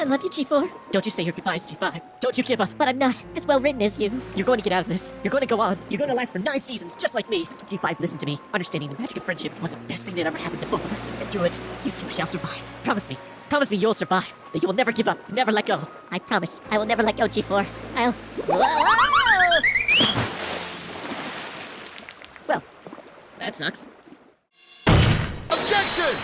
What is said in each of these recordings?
I love you, G4. Don't you say your goodbyes, G5. Don't you give up. But I'm not as well written as you. You're going to get out of this. You're going to go on. You're going to last for 9 seasons, just like me. G5, listen to me. Understanding the magic of friendship was the best thing that ever happened to both of us. And through it, you two shall survive. Promise me. Promise me you'll survive. That you will never give up. Never let go. I promise. I will never let go, G4. I'll... Well, that sucks. Objection!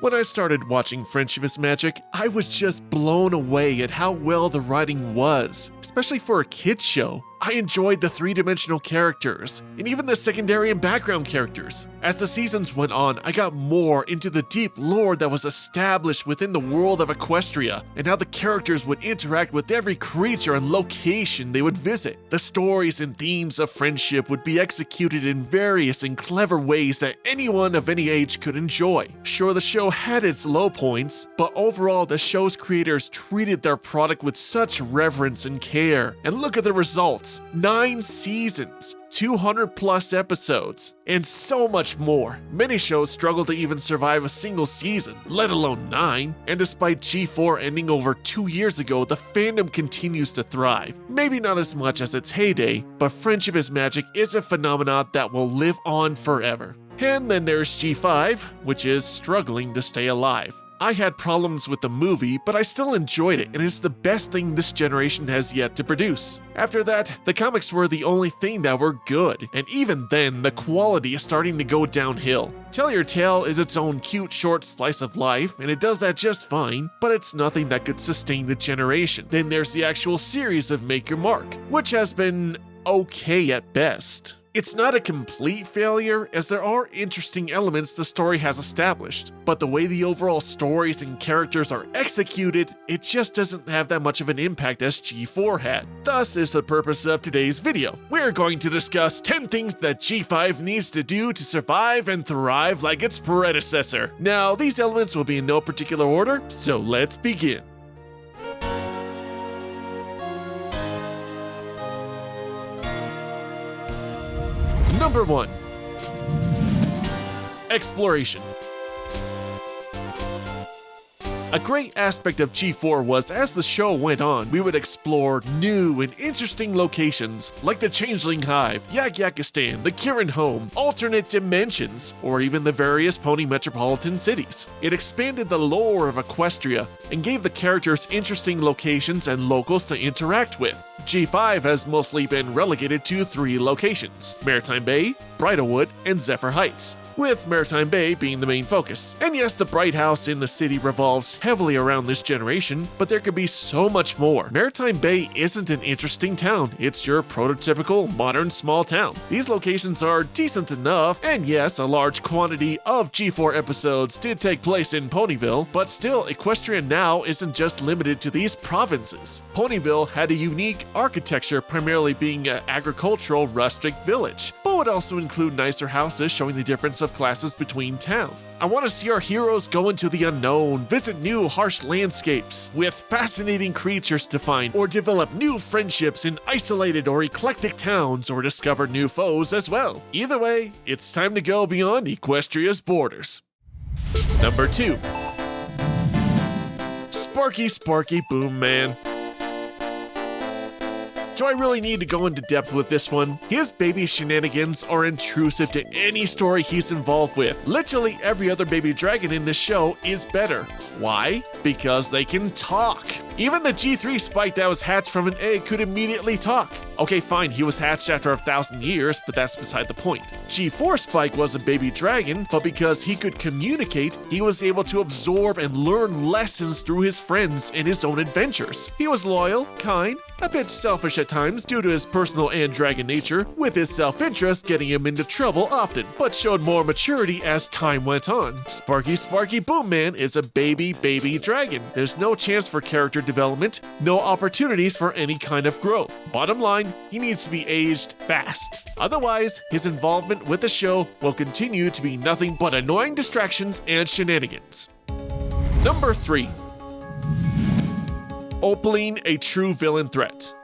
When I started watching Friendship is Magic, I was just blown away at how well the writing was, especially for a kids show. I enjoyed the 3-dimensional characters, and even the secondary and background characters. As the seasons went on, I got more into the deep lore that was established within the world of Equestria, and how the characters would interact with every creature and location they would visit. The stories and themes of friendship would be executed in various and clever ways that anyone of any age could enjoy. Sure, the show had its low points, but overall the show's creators treated their product with such reverence and care. And look at the results. 9 seasons, 200 plus episodes, and so much more. Many shows struggle to even survive a single season, let alone 9. And despite G4 ending over 2 years ago, the fandom continues to thrive. Maybe not as much as its heyday, but Friendship is Magic is a phenomenon that will live on forever. And then there's G5, which is struggling to stay alive. I had problems with the movie, but I still enjoyed it, and it's the best thing this generation has yet to produce. After that, the comics were the only thing that were good, and even then, the quality is starting to go downhill. Tell Your Tale is its own cute short slice of life, and it does that just fine, but it's nothing that could sustain the generation. Then there's the actual series of Make Your Mark, which has been okay at best. It's not a complete failure, as there are interesting elements the story has established, but the way the overall stories and characters are executed, it just doesn't have that much of an impact as G4 had. Thus is the purpose of today's video. We're going to discuss 10 things that G5 needs to do to survive and thrive like its predecessor. Now, these elements will be in no particular order, so let's begin. Number 1. Exploration. A great aspect of G4 was, as the show went on, we would explore new and interesting locations like the Changeling Hive, Yak-Yakistan, the Kirin Home, alternate dimensions, or even the various pony metropolitan cities. It expanded the lore of Equestria and gave the characters interesting locations and locals to interact with. G5 has mostly been relegated to 3 locations: Maritime Bay, Bridalwood, and Zephyr Heights, with Maritime Bay being the main focus. And yes, the Bright House in the city revolves heavily around this generation, but there could be so much more. Maritime Bay isn't an interesting town, it's your prototypical modern small town. These locations are decent enough, and yes, a large quantity of G4 episodes did take place in Ponyville, but still, Equestria now isn't just limited to these provinces. Ponyville had a unique architecture, primarily being an agricultural rustic village, but would also include nicer houses showing the difference of classes between town. I want to see our heroes go into the unknown, visit new harsh landscapes with fascinating creatures to find, or develop new friendships in isolated or eclectic towns, or discover new foes as well. Either way, it's time to go beyond Equestria's borders. Number 2. Sparky Boom Man. Do I really need to go into depth with this one? His baby shenanigans are intrusive to any story he's involved with. Literally every other baby dragon in this show is better. Why? Because they can talk. Even the G3 Spike that was hatched from an egg could immediately talk. Okay, fine, he was hatched after 1,000 years, but that's beside the point. G4 Spike was a baby dragon, but because he could communicate, he was able to absorb and learn lessons through his friends and his own adventures. He was loyal, kind, a bit selfish at times due to his personal and dragon nature, with his self-interest getting him into trouble often, but showed more maturity as time went on. Sparky Boom Man is a baby dragon. There's no chance for character development, no opportunities for any kind of growth. Bottom line, he needs to be aged fast. Otherwise, his involvement with the show will continue to be nothing but annoying distractions and shenanigans. Number 3. OPALINE, a true villain threat.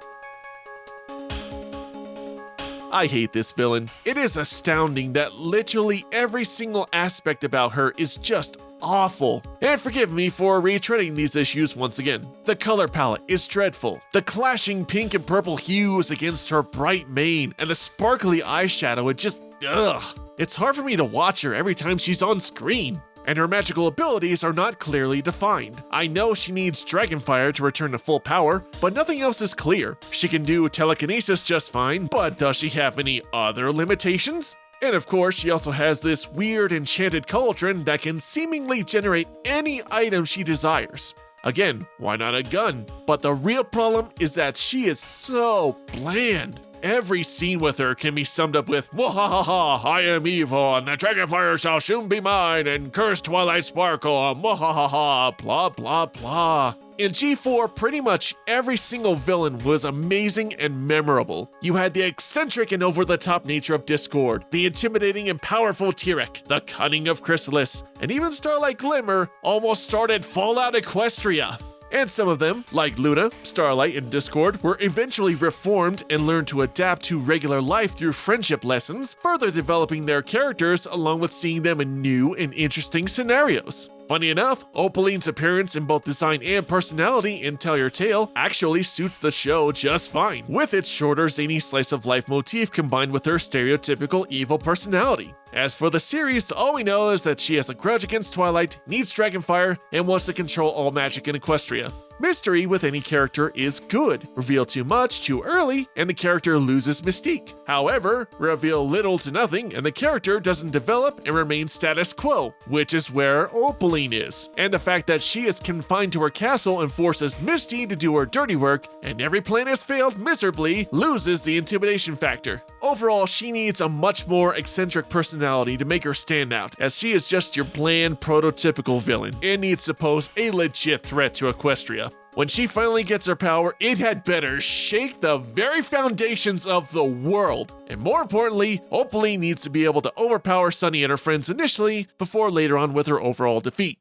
I hate this villain. It is astounding that literally every single aspect about her is just awful. And forgive me for retreading these issues once again. The color palette is dreadful. The clashing pink and purple hues against her bright mane and the sparkly eyeshadow, it just, ugh. It's hard for me to watch her every time she's on screen. And her magical abilities are not clearly defined. I know she needs Dragonfire to return to full power, but nothing else is clear. She can do telekinesis just fine, but does she have any other limitations? And of course, she also has this weird enchanted cauldron that can seemingly generate any item she desires. Again, why not a gun? But the real problem is that she is so bland. Every scene with her can be summed up with, "Mwahaha, I am evil, and the Dragonfire shall soon be mine, and curse Twilight Sparkle, mwahaha, blah blah blah." In G4, pretty much every single villain was amazing and memorable. You had the eccentric and over-the-top nature of Discord, the intimidating and powerful Tyrek, the cunning of Chrysalis, and even Starlight Glimmer almost started Fallout Equestria. And some of them, like Luna, Starlight, and Discord, were eventually reformed and learned to adapt to regular life through friendship lessons, further developing their characters along with seeing them in new and interesting scenarios. Funny enough, OPALINE's appearance in both design and personality in Tell Your Tale actually suits the show just fine, with its shorter zany slice of life motif combined with her stereotypical evil personality. As for the series, all we know is that she has a grudge against Twilight, needs Dragonfire, and wants to control all magic in Equestria. Mystery with any character is good. Reveal too much too early, and the character loses mystique. However, reveal little to nothing, and the character doesn't develop and remains status quo, which is where OPALINE is. And the fact that she is confined to her castle and forces Misty to do her dirty work, and every plan has failed miserably, loses the intimidation factor. Overall, she needs a much more eccentric personality to make her stand out, as she is just your bland, prototypical villain, and needs to pose a legit threat to Equestria. When she finally gets her power, it had better shake the very foundations of the world. And more importantly, OPALINE needs to be able to overpower Sunny and her friends initially, before later on with her overall defeat.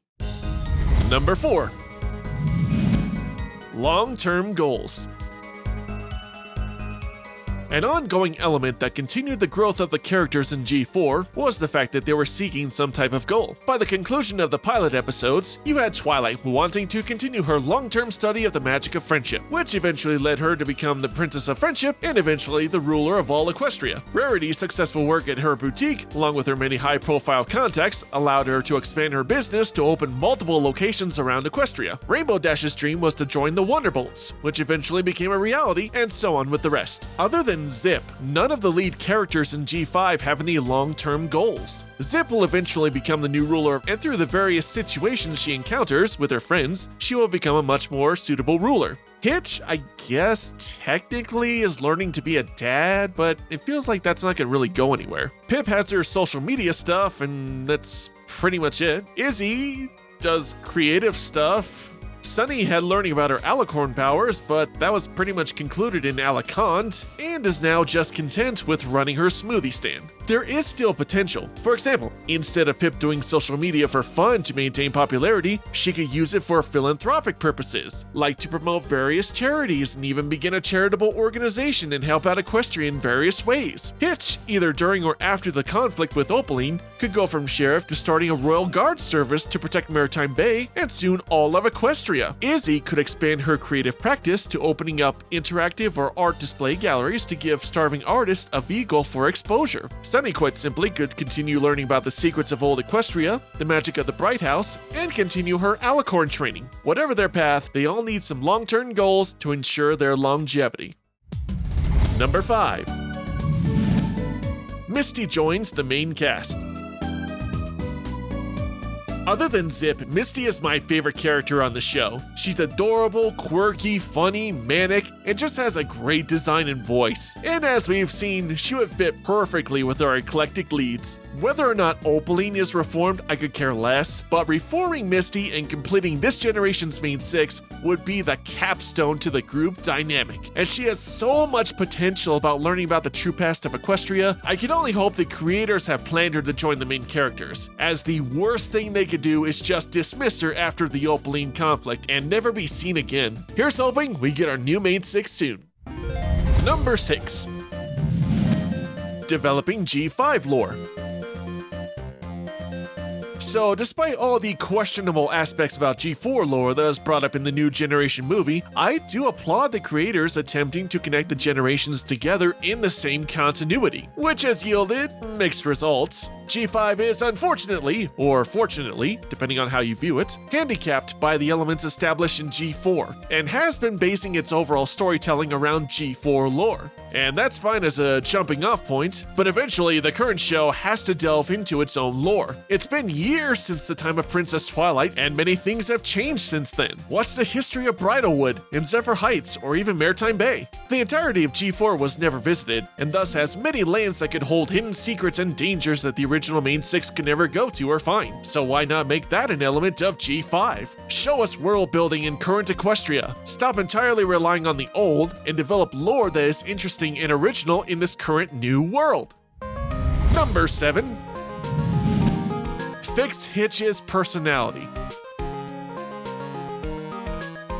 Number 4. Long-term goals. An ongoing element that continued the growth of the characters in G4 was the fact that they were seeking some type of goal. By the conclusion of the pilot episodes, you had Twilight wanting to continue her long-term study of the magic of friendship, which eventually led her to become the Princess of Friendship and eventually the ruler of all Equestria. Rarity's successful work at her boutique, along with her many high-profile contacts, allowed her to expand her business to open multiple locations around Equestria. Rainbow Dash's dream was to join the Wonderbolts, which eventually became a reality, and so on with the rest. Other than Zip, none of the lead characters in G5 have any long-term goals. Zip will eventually become the new ruler, and through the various situations she encounters with her friends, she will become a much more suitable ruler. Hitch, I guess, technically is learning to be a dad, but it feels like that's not gonna really go anywhere. Pip has her social media stuff, and that's pretty much it. Izzy does creative stuff. Sunny had learning about her alicorn powers, but that was pretty much concluded in Alicant, and is now just content with running her smoothie stand. There is still potential. For example, instead of Pip doing social media for fun to maintain popularity, she could use it for philanthropic purposes, like to promote various charities and even begin a charitable organization and help out Equestria in various ways. Hitch, either during or after the conflict with OPALINE, could go from sheriff to starting a royal guard service to protect Maritime Bay and soon all of Equestria. Izzy could expand her creative practice to opening up interactive or art display galleries to give starving artists a vehicle for exposure. Sunny, quite simply, could continue learning about the secrets of old Equestria, the magic of the Bright House, and continue her alicorn training. Whatever their path, they all need some long-term goals to ensure their longevity. Number 5. Misty joins the main cast. Other than Zip, Misty is my favorite character on the show. She's adorable, quirky, funny, manic, and just has a great design and voice. And as we've seen, she would fit perfectly with our eclectic leads. Whether or not OPALINE is reformed, I could care less, but reforming Misty and completing this generation's main six would be the capstone to the group dynamic. And she has so much potential about learning about the true past of Equestria, I can only hope the creators have planned her to join the main characters, as the worst thing they could do is just dismiss her after the OPALINE conflict and never be seen again. Here's hoping we get our new main six soon. Number 6. Developing G5 lore. So, despite all the questionable aspects about G4 lore that was brought up in the new generation movie, I do applaud the creators attempting to connect the generations together in the same continuity, which has yielded mixed results. G5 is unfortunately, or fortunately, depending on how you view it, handicapped by the elements established in G4, and has been basing its overall storytelling around G4 lore. And that's fine as a jumping off point, but eventually the current show has to delve into its own lore. It's been years since the time of Princess Twilight, and many things have changed since then. What's the history of Bridalwood, and Zephyr Heights, or even Maritime Bay? The entirety of G4 was never visited, and thus has many lands that could hold hidden secrets and dangers that the original main six could never go to or find. So why not make that an element of G5? Show us world building in current Equestria. Stop entirely relying on the old, and develop lore that is interesting and original in this current new world. Number 7. Fix HITCH's personality.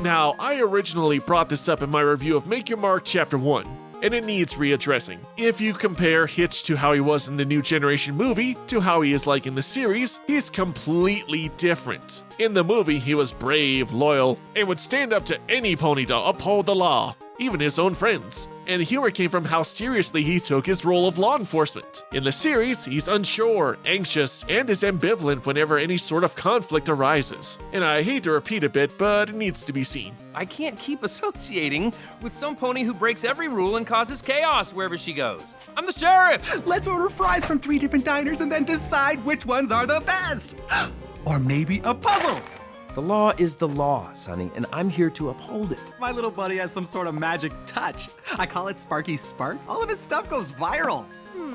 Now, I originally brought this up in my review of Make Your Mark Chapter 1, and it needs readdressing. If you compare Hitch to how he was in the new generation movie to how he is like in the series, he's completely different. In the movie, he was brave, loyal, and would stand up to any pony to uphold the law, even his own friends. And the humor came from how seriously he took his role of law enforcement. In the series, he's unsure, anxious, and is ambivalent whenever any sort of conflict arises. And I hate to repeat a bit, but it needs to be seen. I can't keep associating with some pony who breaks every rule and causes chaos wherever she goes. I'm the sheriff! Let's order fries from 3 different diners and then decide which ones are the best. Or maybe a puzzle. The law is the law, Sonny, and I'm here to uphold it. My little buddy has some sort of magic touch. I call it Sparky Spark. All of his stuff goes viral.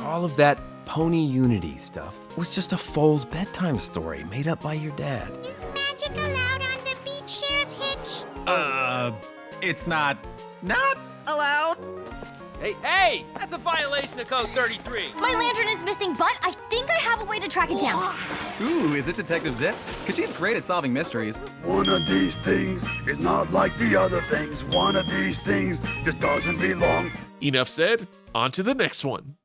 All of that pony unity stuff was just a foal's bedtime story made up by your dad. Is magic allowed on the beach, Sheriff Hitch? It's not allowed. Hey, that's a violation of Code 33. My lantern is missing, but I think I have a way to track it down. Ooh, is it Detective Zip? Because she's great at solving mysteries. One of these things is not like the other things. One of these things just doesn't belong. Enough said, on to the next one.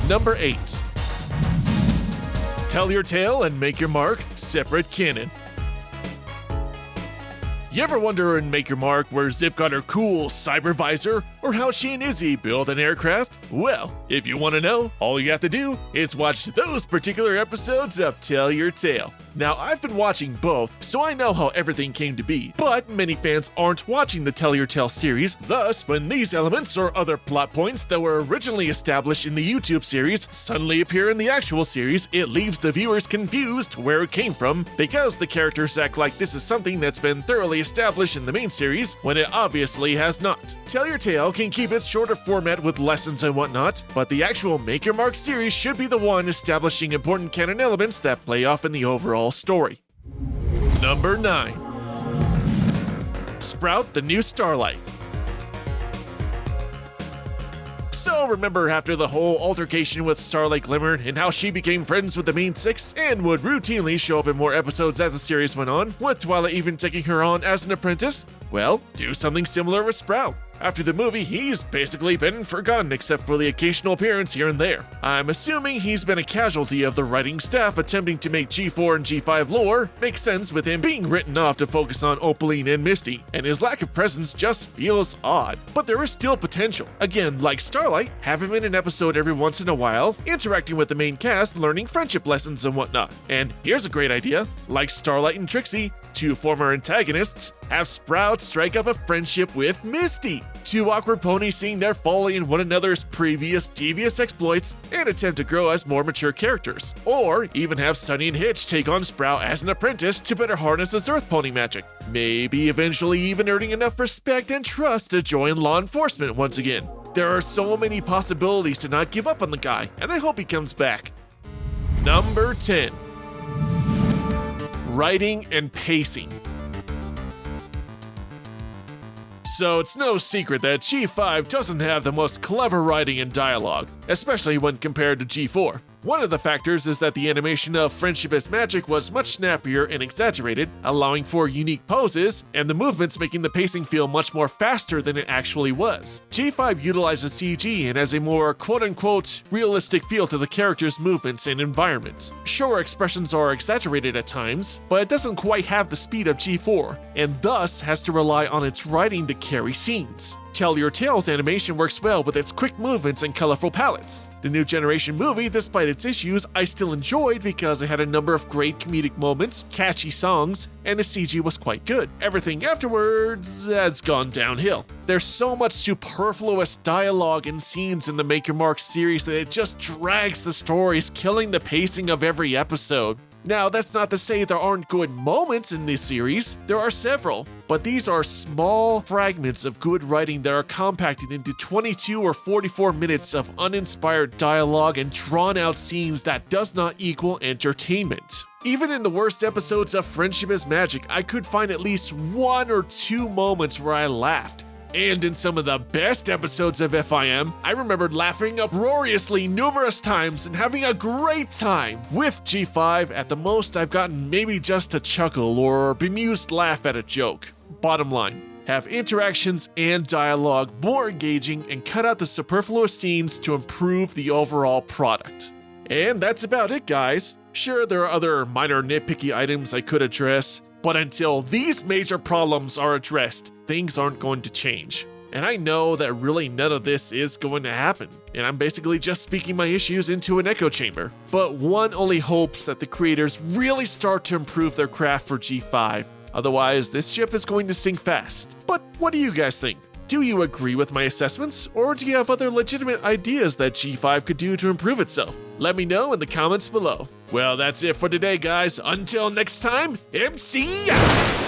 Number 8. Tell your tale and make your mark, separate canon. You ever wonder in Make Your Mark where Zip got her cool cyber visor, or how she and Izzy build an aircraft? Well, if you want to know, all you have to do is watch those particular episodes of Tell Your Tale. Now, I've been watching both, so I know how everything came to be, but many fans aren't watching the Tell Your Tale series, thus, when these elements or other plot points that were originally established in the YouTube series suddenly appear in the actual series, it leaves the viewers confused where it came from, because the characters act like this is something that's been thoroughly established in the main series, when it obviously has not. Tell Your Tale can keep its shorter format with lessons and whatnot, but the actual Make Your Mark series should be the one establishing important canon elements that play off in the overall story. Number 9. Sprout the new Starlight. So remember after the whole altercation with Starlight Glimmer and how she became friends with the main six and would routinely show up in more episodes as the series went on, with Twilight even taking her on as an apprentice? Well, do something similar with Sprout. After the movie, he's basically been forgotten except for the occasional appearance here and there. I'm assuming he's been a casualty of the writing staff attempting to make G4 and G5 lore make sense with him being written off to focus on OPALINE and Misty, and his lack of presence just feels odd. But there is still potential. Again, like Starlight, have him in an episode every once in a while, interacting with the main cast, learning friendship lessons and whatnot. And here's a great idea. Like Starlight and Trixie, 2 former antagonists, have Sprout strike up a friendship with Misty. 2 awkward ponies seeing their folly in one another's previous devious exploits and attempt to grow as more mature characters. Or even have Sunny and Hitch take on Sprout as an apprentice to better harness his Earth pony magic. Maybe eventually even earning enough respect and trust to join law enforcement once again. There are so many possibilities to not give up on the guy, and I hope he comes back. Number 10. Writing and pacing. So it's no secret that G5 doesn't have the most clever writing and dialogue, especially when compared to G4. One of the factors is that the animation of Friendship is Magic was much snappier and exaggerated, allowing for unique poses, and the movements making the pacing feel much more faster than it actually was. G5 utilizes CG and has a more quote-unquote realistic feel to the characters' movements and environment. Sure, expressions are exaggerated at times, but it doesn't quite have the speed of G4, and thus has to rely on its writing to carry scenes. Tell Your Tale's animation works well with its quick movements and colorful palettes. The New Generation movie, despite its issues, I still enjoyed because it had a number of great comedic moments, catchy songs, and the CG was quite good. Everything afterwards has gone downhill. There's so much superfluous dialogue and scenes in the Make Your Mark series that it just drags the stories, killing the pacing of every episode. Now, that's not to say there aren't good moments in this series, there are several, but these are small fragments of good writing that are compacted into 22 or 44 minutes of uninspired dialogue and drawn-out scenes that does not equal entertainment. Even in the worst episodes of Friendship is Magic, I could find at least 1 or 2 moments where I laughed. And in some of the best episodes of FIM, I remembered laughing uproariously numerous times and having a great time. With G5, at the most, I've gotten maybe just a chuckle or bemused laugh at a joke. Bottom line, have interactions and dialogue more engaging and cut out the superfluous scenes to improve the overall product. And that's about it, guys. Sure, there are other minor nitpicky items I could address, but until these major problems are addressed, things aren't going to change. And I know that really none of this is going to happen, and I'm basically just speaking my issues into an echo chamber. But one only hopes that the creators really start to improve their craft for G5. Otherwise, this ship is going to sink fast. But what do you guys think? Do you agree with my assessments, or do you have other legitimate ideas that G5 could do to improve itself? Let me know in the comments below. Well, that's it for today, guys. Until next time, MC out!